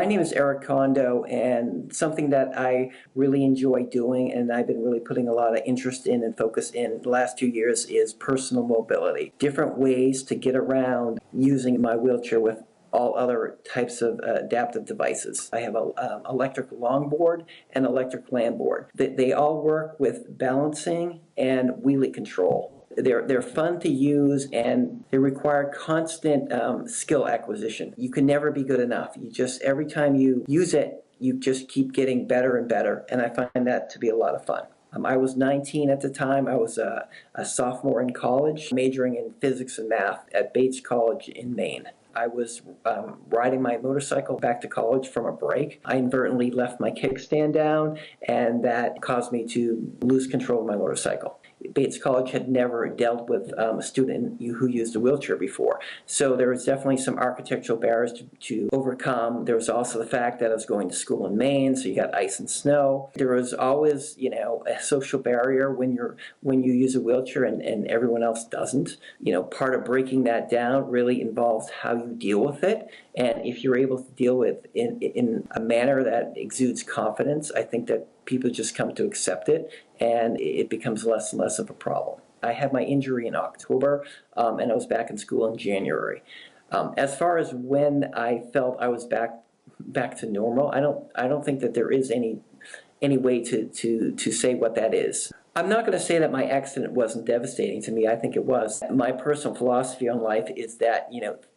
My name is Erik Kondo, and something that I really enjoy doing and I've been really putting a lot of interest in and focus in the last 2 years is personal mobility. Different ways to get around using my wheelchair with all other types of adaptive devices. I have an electric longboard and electric landboard. They all work with balancing and wheelie control. They're fun to use, and they require constant skill acquisition. You can never be good enough. Every time you use it, you just keep getting better and better, and I find that to be a lot of fun. I was 19 at the time. I was a sophomore in college, majoring in physics and math at Bates College in Maine. I was riding my motorcycle back to college from a break. I inadvertently left my kickstand down, and that caused me to lose control of my motorcycle. Bates College had never dealt with a student who used a wheelchair before. So there was definitely some architectural barriers to overcome. There was also the fact that I was going to school in Maine, so you got ice and snow. There was always, a social barrier when you use a wheelchair and everyone else doesn't. Part of breaking that down really involves how you deal with it. And if you're able to deal with it in a manner that exudes confidence, I think that people just come to accept it, and it becomes less and less of a problem. I had my injury in October, and I was back in school in January. As far as when I felt I was back to normal, I don't think that there is any way to say what that is. I'm not going to say that my accident wasn't devastating to me. I think it was. My personal philosophy on life is that,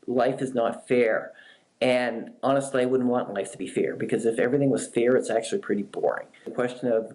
life is not fair. And honestly, I wouldn't want life to be fair, because if everything was fair, it's actually pretty boring. The question of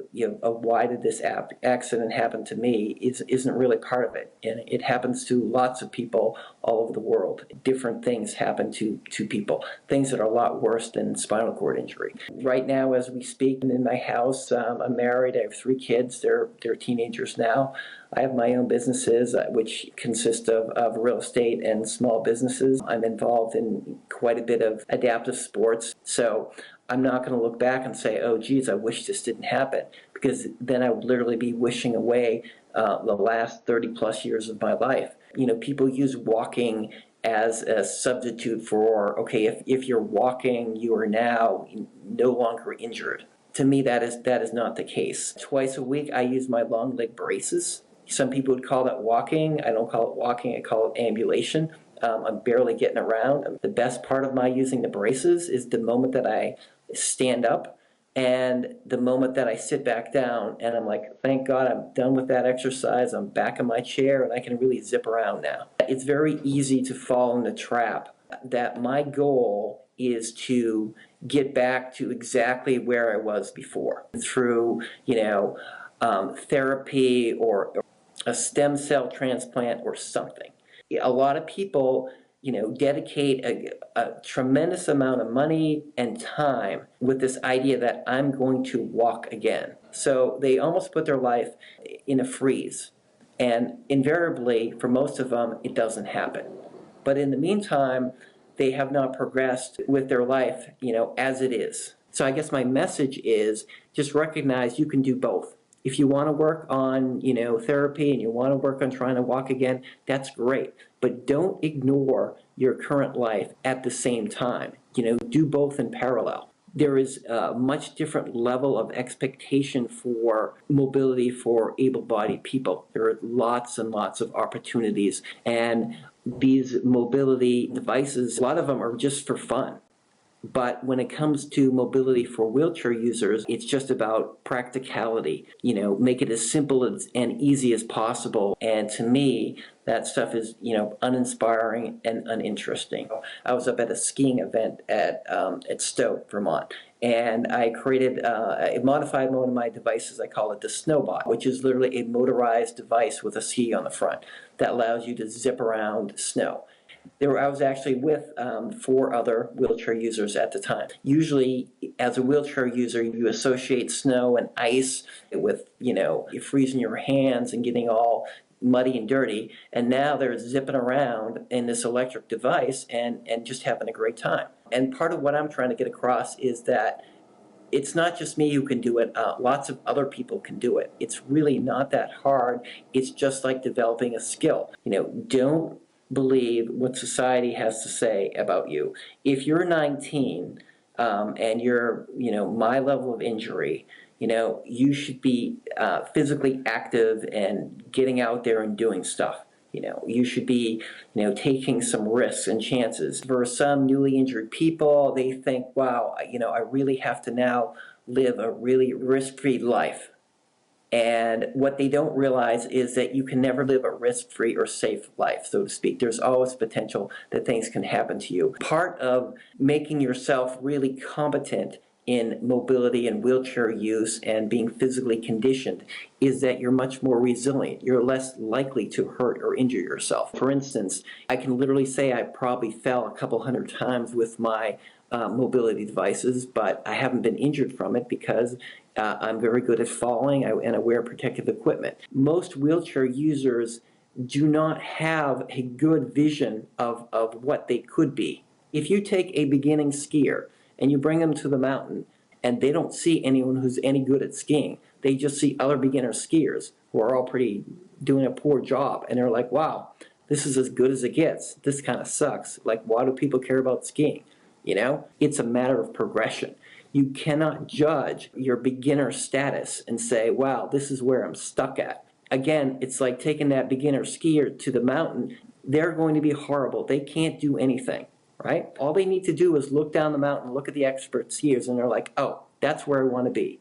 why did this accident happen to me isn't really part of it, and it happens to lots of people all over the world. Different things happen to people, things that are a lot worse than spinal cord injury. Right now, as we speak, I'm in my house. I'm married. I have 3 kids. They're teenagers now. I have my own businesses, which consist of real estate and small businesses. I'm involved in quite a bit of adaptive sports. So I'm not going to look back and say, oh, geez, I wish this didn't happen, because then I would literally be wishing away the last 30 plus years of my life. People use walking as a substitute for, okay, if you're walking, you are now no longer injured. To me, that is not the case. Twice a week, I use my long leg braces. Some people would call that walking. I don't call it walking, I call it ambulation. I'm barely getting around. The best part of my using the braces is the moment that I stand up and the moment that I sit back down, and I'm like, thank God I'm done with that exercise. I'm back in my chair and I can really zip around now. It's very easy to fall in the trap that my goal is to get back to exactly where I was before through, therapy or a stem cell transplant or something. A lot of people, dedicate a tremendous amount of money and time with this idea that I'm going to walk again. So they almost put their life in a freeze. And invariably, for most of them, it doesn't happen. But in the meantime, they have not progressed with their life, as it is. So I guess my message is just recognize you can do both. If you want to work on, therapy and you want to work on trying to walk again, that's great. But don't ignore your current life at the same time. Do both in parallel. There is a much different level of expectation for mobility for able-bodied people. There are lots and lots of opportunities. And these mobility devices, a lot of them are just for fun. But when it comes to mobility for wheelchair users, it's just about practicality. Make it as simple and easy as possible. And to me, that stuff is, uninspiring and uninteresting. I was up at a skiing event at Stoke, Vermont, and I created I modified one of my devices. I call it the Snowbot, which is literally a motorized device with a ski on the front that allows you to zip around snow. I was actually with 4 other wheelchair users at the time. Usually, as a wheelchair user, you associate snow and ice with, you freezing your hands and getting all muddy and dirty. And now they're zipping around in this electric device and just having a great time. And part of what I'm trying to get across is that it's not just me who can do it. Lots of other people can do it. It's really not that hard. It's just like developing a skill. Don't believe what society has to say about you. If you're 19 and you're, my level of injury, you should be physically active and getting out there and doing stuff. You should be, taking some risks and chances. For some newly injured people, they think, wow, I really have to now live a really risk-free life. And what they don't realize is that you can never live a risk-free or safe life, so to speak. There's always potential that things can happen to you. Part of making yourself really competent in mobility and wheelchair use and being physically conditioned is that you're much more resilient. You're less likely to hurt or injure yourself. For instance, I can literally say I probably fell a couple hundred times with my mobility devices, but I haven't been injured from it because I'm very good at falling and I wear protective equipment. Most wheelchair users do not have a good vision of what they could be. If you take a beginning skier and you bring them to the mountain and they don't see anyone who's any good at skiing, they just see other beginner skiers who are all doing a poor job, and they're like, wow, this is as good as it gets. This kind of sucks. Like, why do people care about skiing? It's a matter of progression. You cannot judge your beginner status and say, wow, this is where I'm stuck at. Again, it's like taking that beginner skier to the mountain. They're going to be horrible. They can't do anything, right? All they need to do is look down the mountain, look at the expert skiers, and they're like, oh, that's where I want to be.